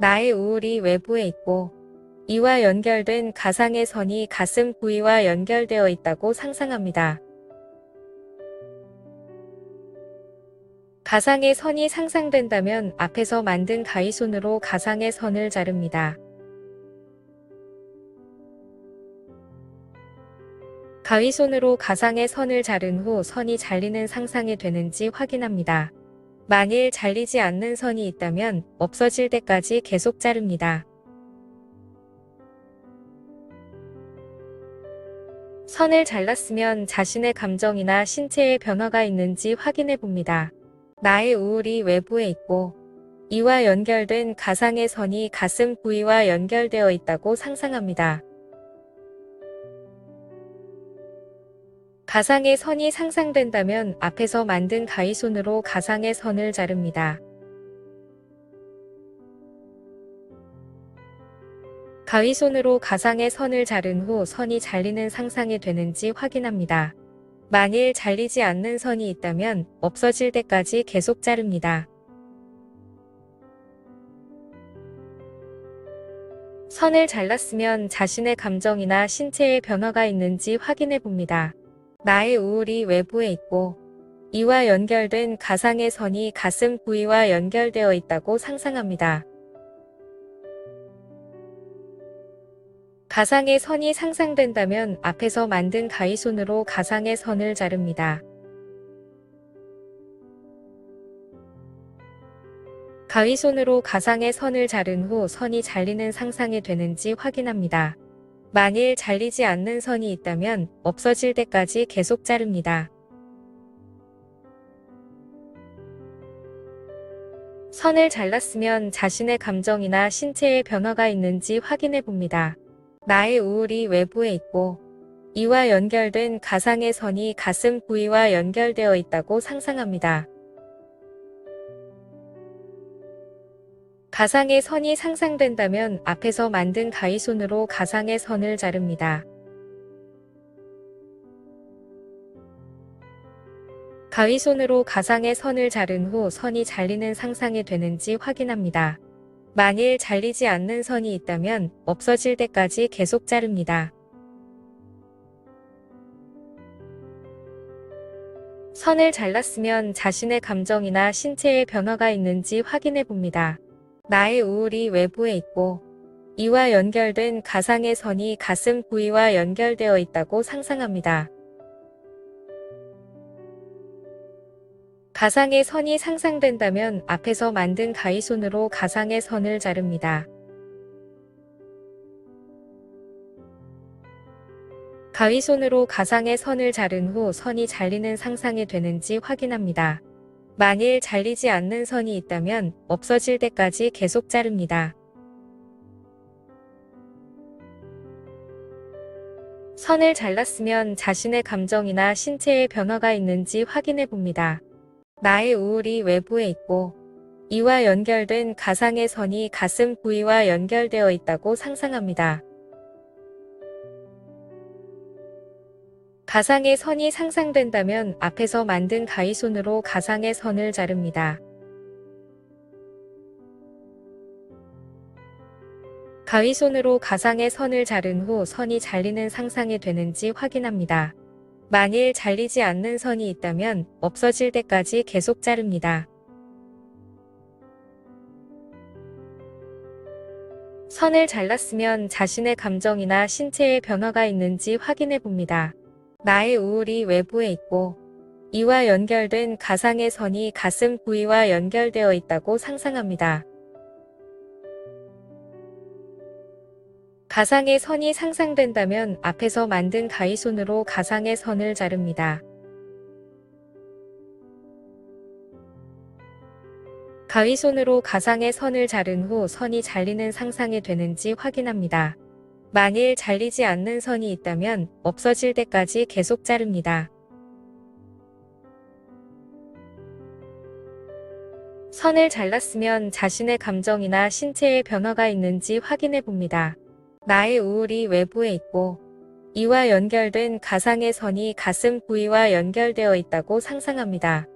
나의 우울이 외부에 있고 이와 연결된 가상의 선이 가슴 부위와 연결되어 있다고 상상합니다. 가상의 선이 상상된다면 앞에서 만든 가위손으로 가상의 선을 자릅니다. 가위손으로 가상의 선을 자른 후 선이 잘리는 상상이 되는지 확인합니다. 만일 잘리지 않는 선이 있다면 없어질 때까지 계속 자릅니다. 선을 잘랐으면 자신의 감정이나 신체에 변화가 있는지 확인해 봅니다. 나의 우울이 외부에 있고 이와 연결된 가상의 선이 가슴 부위와 연결되어 있다고 상상합니다. 가상의 선이 상상된다면 앞에서 만든 가위손으로 가상의 선을 자릅니다. 가위손으로 가상의 선을 자른 후 선이 잘리는 상상이 되는지 확인합니다. 만일 잘리지 않는 선이 있다면 없어질 때까지 계속 자릅니다. 선을 잘랐으면 자신의 감정이나 신체에 변화가 있는지 확인해 봅니다. 나의 우울이 외부에 있고 이와 연결된 가상의 선이 가슴 부위와 연결되어 있다고 상상합니다. 가상의 선이 상상된다면 앞에서 만든 가위손으로 가상의 선을 자릅니다. 가위손으로 가상의 선을 자른 후 선이 잘리는 상상이 되는지 확인합니다. 만일 잘리지 않는 선이 있다면 없어질 때까지 계속 자릅니다. 선을 잘랐으면 자신의 감정이나 신체에 변화가 있는지 확인해 봅니다. 나의 우울이 외부에 있고 이와 연결된 가상의 선이 가슴 부위와 연결되어 있다고 상상합니다. 가상의 선이 상상된다면 앞에서 만든 가위손으로 가상의 선을 자릅니다. 가위손으로 가상의 선을 자른 후 선이 잘리는 상상이 되는지 확인합니다. 만일 잘리지 않는 선이 있다면 없어질 때까지 계속 자릅니다. 선을 잘랐으면 자신의 감정이나 신체에 변화가 있는지 확인해 봅니다. 나의 우울이 외부에 있고 이와 연결된 가상의 선이 가슴 부위와 연결되어 있다고 상상합니다. 가상의 선이 상상된다면 앞에서 만든 가위손으로 가상의 선을 자릅니다. 가위손으로 가상의 선을 자른 후 선이 잘리는 상상이 되는지 확인합니다. 만일 잘리지 않는 선이 있다면 없어질 때까지 계속 자릅니다. 선을 잘랐으면 자신의 감정이나 신체에 변화가 있는지 확인해 봅니다. 나의 우울이 외부에 있고 이와 연결된 가상의 선이 가슴 부위와 연결되어 있다고 상상합니다. 가상의 선이 상상된다면 앞에서 만든 가위손으로 가상의 선을 자릅니다. 가위손으로 가상의 선을 자른 후 선이 잘리는 상상이 되는지 확인합니다. 만일 잘리지 않는 선이 있다면 없어질 때까지 계속 자릅니다. 선을 잘랐으면 자신의 감정이나 신체에 변화가 있는지 확인해 봅니다. 나의 우울이 외부에 있고 이와 연결된 가상의 선이 가슴 부위와 연결되어 있다고 상상합니다. 가상의 선이 상상된다면 앞에서 만든 가위손으로 가상의 선을 자릅니다. 가위손으로 가상의 선을 자른 후 선이 잘리는 상상이 되는지 확인합니다. 만일 잘리지 않는 선이 있다면 없어질 때까지 계속 자릅니다. 선을 잘랐으면 자신의 감정이나 신체에 변화가 있는지 확인해 봅니다. 나의 우울이 외부에 있고 이와 연결된 가상의 선이 가슴 부위와 연결되어 있다고 상상합니다.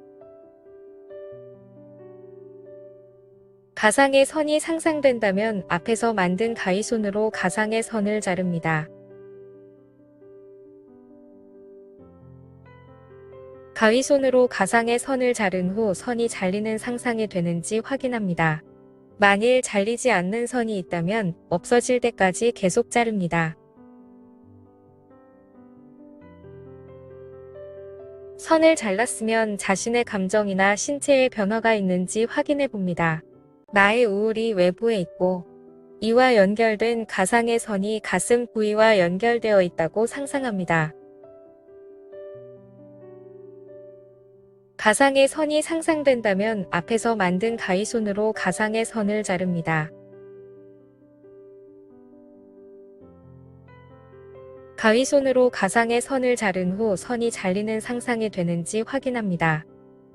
가상의 선이 상상된다면 앞에서 만든 가위손으로 가상의 선을 자릅니다. 가위손으로 가상의 선을 자른 후 선이 잘리는 상상이 되는지 확인합니다. 만일 잘리지 않는 선이 있다면 없어질 때까지 계속 자릅니다. 선을 잘랐으면 자신의 감정이나 신체에 변화가 있는지 확인해 봅니다. 나의 우울이 외부에 있고 이와 연결된 가상의 선이 가슴 부위와 연결되어 있다고 상상합니다. 가상의 선이 상상된다면 앞에서 만든 가위손으로 가상의 선을 자릅니다. 가위손으로 가상의 선을 자른 후 선이 잘리는 상상이 되는지 확인합니다.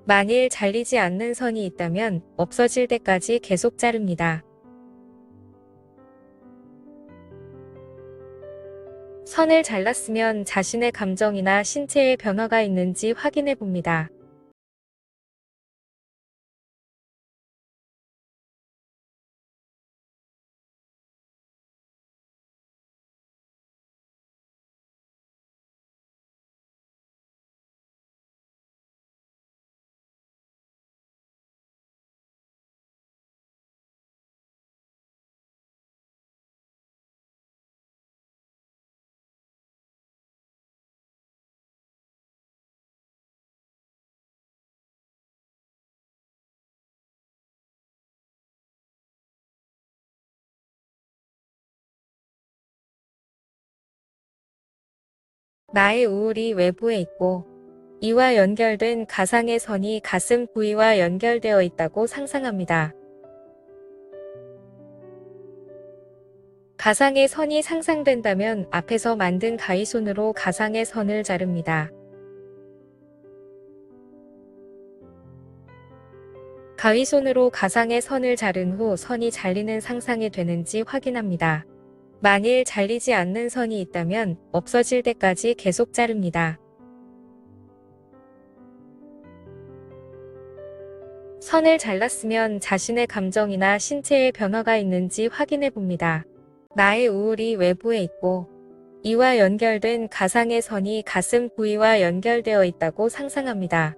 만일 잘리지 않는 선이 있다면 없어질 때까지 계속 자릅니다. 선을 잘랐으면 자신의 감정이나 신체에 변화가 있는지 확인해 봅니다. 나의 우울이 외부에 있고 이와 연결된 가상의 선이 가슴 부위와 연결되어 있다고 상상합니다. 가상의 선이 상상된다면 앞에서 만든 가위손으로 가상의 선을 자릅니다. 가위손으로 가상의 선을 자른 후 선이 잘리는 상상이 되는지 확인합니다. 만일 잘리지 않는 선이 있다면 없어질 때까지 계속 자릅니다. 선을 잘랐으면 자신의 감정이나 신체에 변화가 있는지 확인해 봅니다. 나의 우울이 외부에 있고 이와 연결된 가상의 선이 가슴 부위와 연결되어 있다고 상상합니다.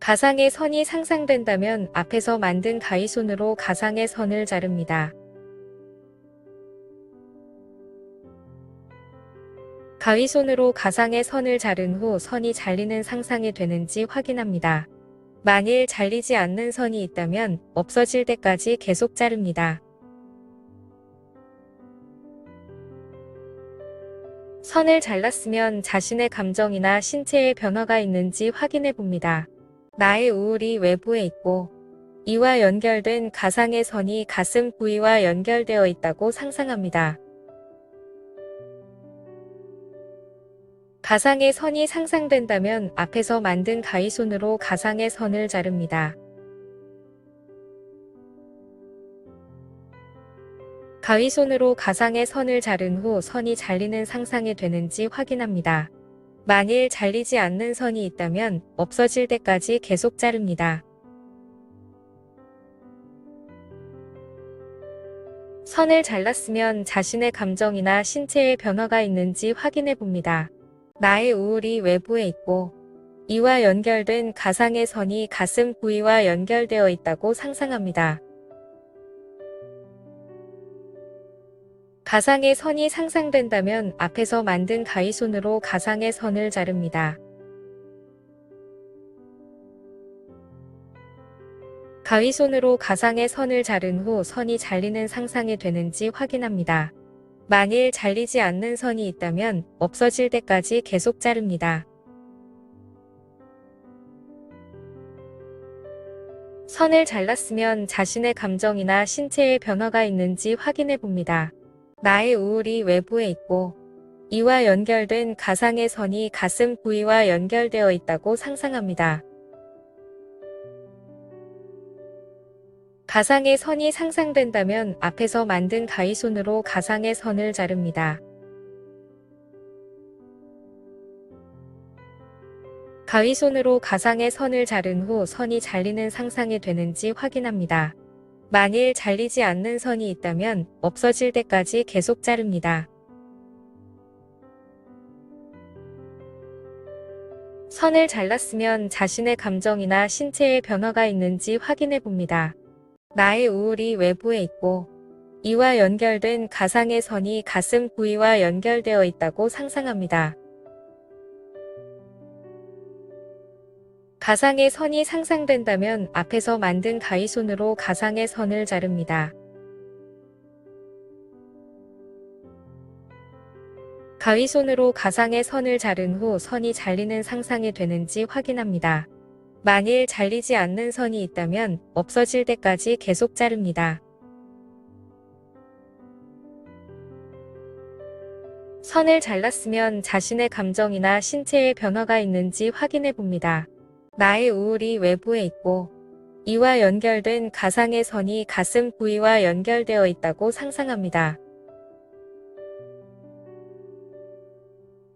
가상의 선이 상상된다면 앞에서 만든 가위손으로 가상의 선을 자릅니다. 가위손으로 가상의 선을 자른 후 선이 잘리는 상상이 되는지 확인합니다. 만일 잘리지 않는 선이 있다면 없어질 때까지 계속 자릅니다. 선을 잘랐으면 자신의 감정이나 신체에 변화가 있는지 확인해 봅니다. 나의 우울이 외부에 있고 이와 연결된 가상의 선이 가슴 부위와 연결되어 있다고 상상합니다. 가상의 선이 상상된다면 앞에서 만든 가위손으로 가상의 선을 자릅니다. 가위손으로 가상의 선을 자른 후 선이 잘리는 상상이 되는지 확인합니다. 만일 잘리지 않는 선이 있다면 없어질 때까지 계속 자릅니다. 선을 잘랐으면 자신의 감정이나 신체에 변화가 있는지 확인해 봅니다. 나의 우울이 외부에 있고 이와 연결된 가상의 선이 가슴 부위와 연결되어 있다고 상상합니다. 가상의 선이 상상된다면 앞에서 만든 가위손으로 가상의 선을 자릅니다. 가위손으로 가상의 선을 자른 후 선이 잘리는 상상이 되는지 확인합니다. 만일 잘리지 않는 선이 있다면 없어질 때까지 계속 자릅니다. 선을 잘랐으면 자신의 감정이나 신체에 변화가 있는지 확인해 봅니다. 나의 우울이 외부에 있고 이와 연결된 가상의 선이 가슴 부위와 연결되어 있다고 상상합니다. 가상의 선이 상상된다면 앞에서 만든 가위손으로 가상의 선을 자릅니다. 가위손으로 가상의 선을 자른 후 선이 잘리는 상상이 되는지 확인합니다. 만일 잘리지 않는 선이 있다면 없어질 때까지 계속 자릅니다. 선을 잘랐으면 자신의 감정이나 신체에 변화가 있는지 확인해 봅니다. 나의 우울이 외부에 있고 이와 연결된 가상의 선이 가슴 부위와 연결되어 있다고 상상합니다. 가상의 선이 상상된다면 앞에서 만든 가위손으로 가상의 선을 자릅니다. 가위손으로 가상의 선을 자른 후 선이 잘리는 상상이 되는지 확인합니다. 만일 잘리지 않는 선이 있다면 없어질 때까지 계속 자릅니다. 선을 잘랐으면 자신의 감정이나 신체에 변화가 있는지 확인해 봅니다. 나의 우울이 외부에 있고 이와 연결된 가상의 선이 가슴 부위와 연결되어 있다고 상상합니다.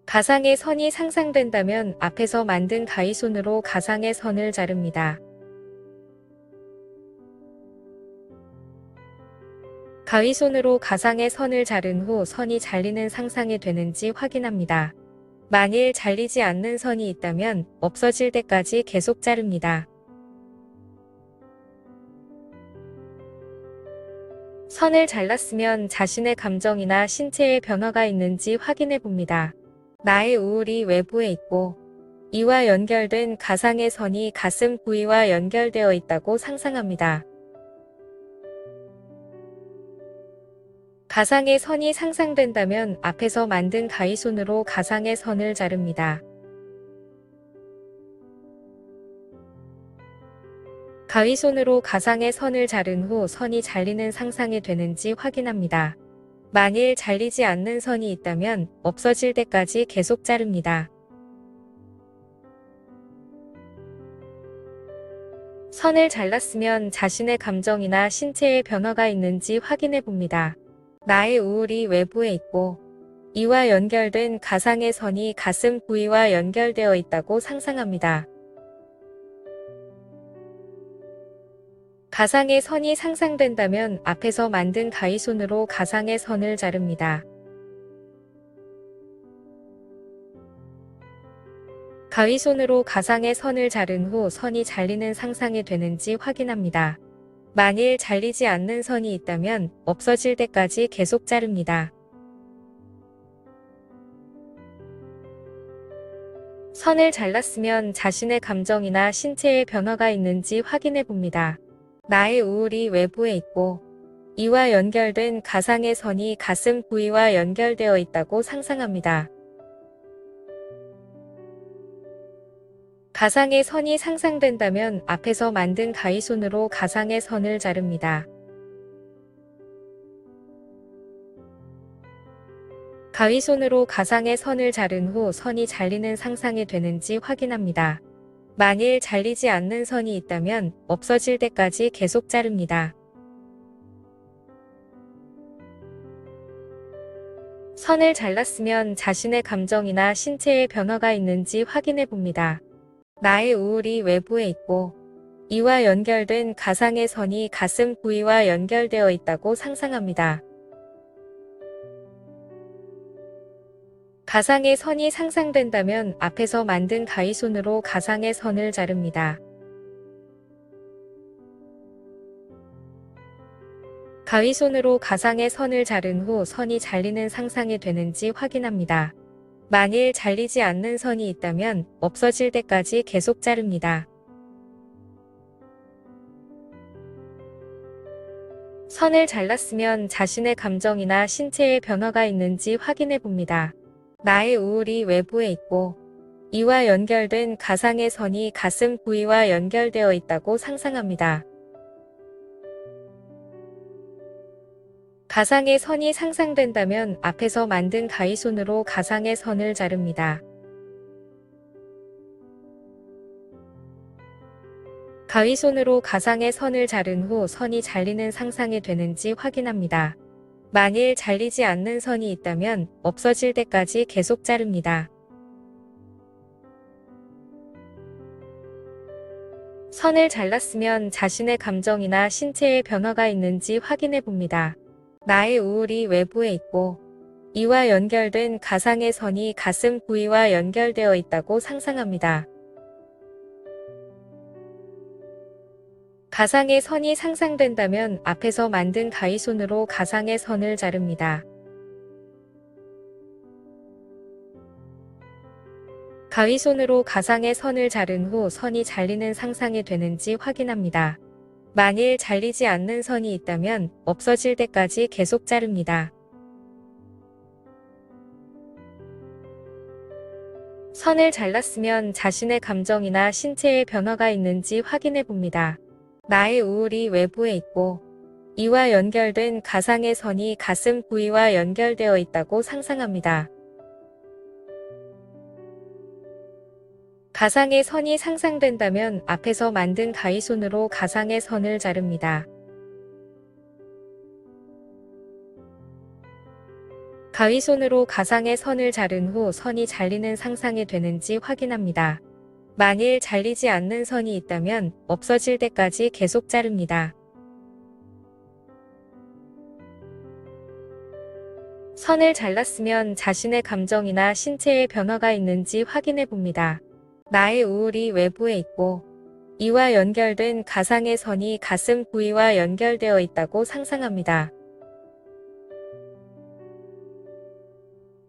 가상의 선이 상상된다면 앞에서 만든 가위손으로 가상의 선을 자릅니다. 가위손으로 가상의 선을 자른 후 선이 잘리는 상상이 되는지 확인합니다. 만일 잘리지 않는 선이 있다면 없어질 때까지 계속 자릅니다. 선을 잘랐으면 자신의 감정이나 신체에 변화가 있는지 확인해 봅니다. 나의 우울이 외부에 있고 이와 연결된 가상의 선이 가슴 부위와 연결되어 있다고 상상합니다. 가상의 선이 상상된다면 앞에서 만든 가위손으로 가상의 선을 자릅니다. 가위손으로 가상의 선을 자른 후 선이 잘리는 상상이 되는지 확인합니다. 만일 잘리지 않는 선이 있다면 없어질 때까지 계속 자릅니다. 선을 잘랐으면 자신의 감정이나 신체에 변화가 있는지 확인해 봅니다. 나의 우울이 외부에 있고 이와 연결된 가상의 선이 가슴 부위와 연결되어 있다고 상상합니다. 가상의 선이 상상된다면 앞에서 만든 가위손으로 가상의 선을 자릅니다. 가위손으로 가상의 선을 자른 후 선이 잘리는 상상이 되는지 확인합니다. 만일 잘리지 않는 선이 있다면 없어질 때까지 계속 자릅니다. 선을 잘랐으면 자신의 감정이나 신체에 변화가 있는지 확인해 봅니다. 나의 우울이 외부에 있고 이와 연결된 가상의 선이 가슴 부위와 연결되어 있다고 상상합니다. 가상의 선이 상상된다면 앞에서 만든 가위손으로 가상의 선을 자릅니다. 가위손으로 가상의 선을 자른 후 선이 잘리는 상상이 되는지 확인합니다. 만일 잘리지 않는 선이 있다면 없어질 때까지 계속 자릅니다. 선을 잘랐으면 자신의 감정이나 신체에 변화가 있는지 확인해 봅니다. 나의 우울이 외부에 있고 이와 연결된 가상의 선이 가슴 부위와 연결되어 있다고 상상합니다. 가상의 선이 상상된다면 앞에서 만든 가위손으로 가상의 선을 자릅니다. 가위손으로 가상의 선을 자른 후 선이 잘리는 상상이 되는지 확인합니다. 만일 잘리지 않는 선이 있다면 없어질 때까지 계속 자릅니다. 선을 잘랐으면 자신의 감정이나 신체에 변화가 있는지 확인해 봅니다. 나의 우울이 외부에 있고 이와 연결된 가상의 선이 가슴 부위와 연결되어 있다고 상상합니다. 가상의 선이 상상된다면 앞에서 만든 가위손으로 가상의 선을 자릅니다. 가위손으로 가상의 선을 자른 후 선이 잘리는 상상이 되는지 확인합니다. 만일 잘리지 않는 선이 있다면 없어질 때까지 계속 자릅니다. 선을 잘랐으면 자신의 감정이나 신체에 변화가 있는지 확인해 봅니다. 나의 우울이 외부에 있고 이와 연결된 가상의 선이 가슴 부위와 연결되어 있다고 상상합니다. 가상의 선이 상상된다면 앞에서 만든 가위손으로 가상의 선을 자릅니다. 가위손으로 가상의 선을 자른 후 선이 잘리는 상상이 되는지 확인합니다. 만일 잘리지 않는 선이 있다면 없어질 때까지 계속 자릅니다. 선을 잘랐으면 자신의 감정이나 신체에 변화가 있는지 확인해 봅니다. 나의 우울이 외부에 있고 이와 연결된 가상의 선이 가슴 부위와 연결되어 있다고 상상합니다. 가상의 선이 상상된다면 앞에서 만든 가위손으로 가상의 선을 자릅니다. 가위손으로 가상의 선을 자른 후 선이 잘리는 상상이 되는지 확인합니다. 만일 잘리지 않는 선이 있다면 없어질 때까지 계속 자릅니다. 선을 잘랐으면 자신의 감정이나 신체에 변화가 있는지 확인해 봅니다. 나의 우울이 외부에 있고 이와 연결된 가상의 선이 가슴 부위와 연결되어 있다고 상상합니다.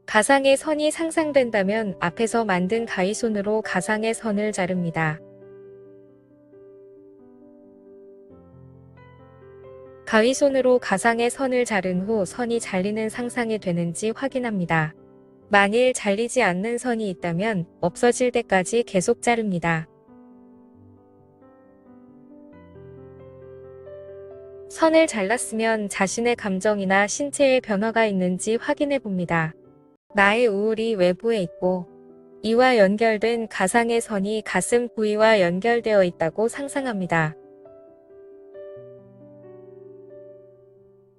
가상의 선이 상상된다면 앞에서 만든 가위손으로 가상의 선을 자릅니다. 가위손으로 가상의 선을 자른 후 선이 잘리는 상상이 되는지 확인합니다. 만일 잘리지 않는 선이 있다면 없어질 때까지 계속 자릅니다. 선을 잘랐으면 자신의 감정이나 신체에 변화가 있는지 확인해 봅니다. 나의 우울이 외부에 있고 이와 연결된 가상의 선이 가슴 부위와 연결되어 있다고 상상합니다.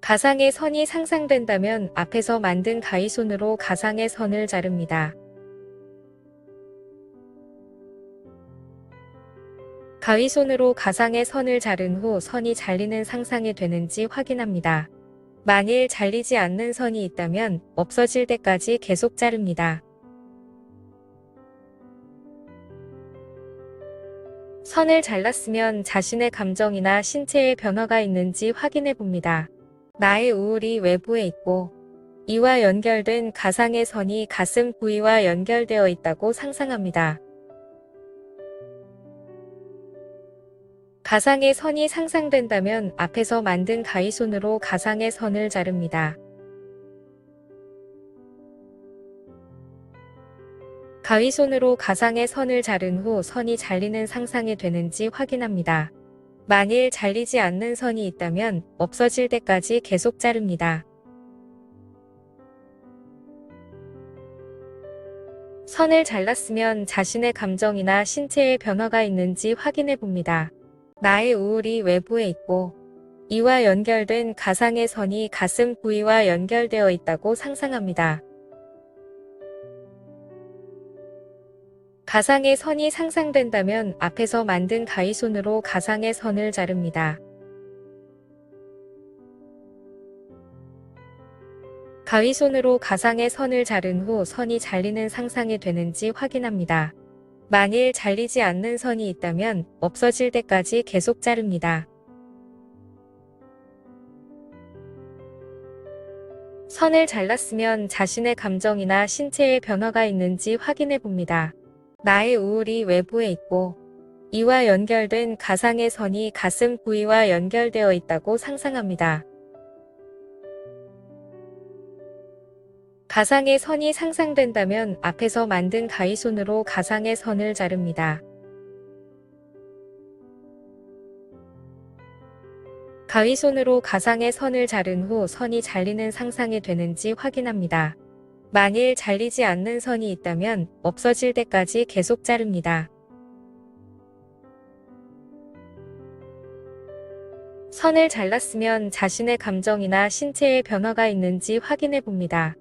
가상의 선이 상상된다면 앞에서 만든 가위손으로 가상의 선을 자릅니다. 가위손으로 가상의 선을 자른 후 선이 잘리는 상상이 되는지 확인합니다. 만일 잘리지 않는 선이 있다면 없어질 때까지 계속 자릅니다. 선을 잘랐으면 자신의 감정이나 신체에 변화가 있는지 확인해 봅니다. 나의 우울이 외부에 있고 이와 연결된 가상의 선이 가슴 부위와 연결되어 있다고 상상합니다. 가상의 선이 상상된다면 앞에서 만든 가위손으로 가상의 선을 자릅니다. 가위손으로 가상의 선을 자른 후 선이 잘리는 상상이 되는지 확인합니다. 만일 잘리지 않는 선이 있다면 없어질 때까지 계속 자릅니다. 선을 잘랐으면 자신의 감정이나 신체에 변화가 있는지 확인해 봅니다. 나의 우울이 외부에 있고 이와 연결된 가상의 선이 가슴 부위와 연결되어 있다고 상상합니다. 가상의 선이 상상된다면 앞에서 만든 가위손으로 가상의 선을 자릅니다. 가위손으로 가상의 선을 자른 후 선이 잘리는 상상이 되는지 확인합니다. 만일 잘리지 않는 선이 있다면 없어질 때까지 계속 자릅니다. 선을 잘랐으면 자신의 감정이나 신체에 변화가 있는지 확인해 봅니다. 나의 우울이 외부에 있고 이와 연결된 가상의 선이 가슴 부위와 연결되어 있다고 상상합니다. 가상의 선이 상상된다면 앞에서 만든 가위손으로 가상의 선을 자릅니다. 가위손으로 가상의 선을 자른 후 선이 잘리는 상상이 되는지 확인합니다. 만일 잘리지 않는 선이 있다면 없어질 때까지 계속 자릅니다. 선을 잘랐으면 자신의 감정이나 신체에 변화가 있는지 확인해 봅니다.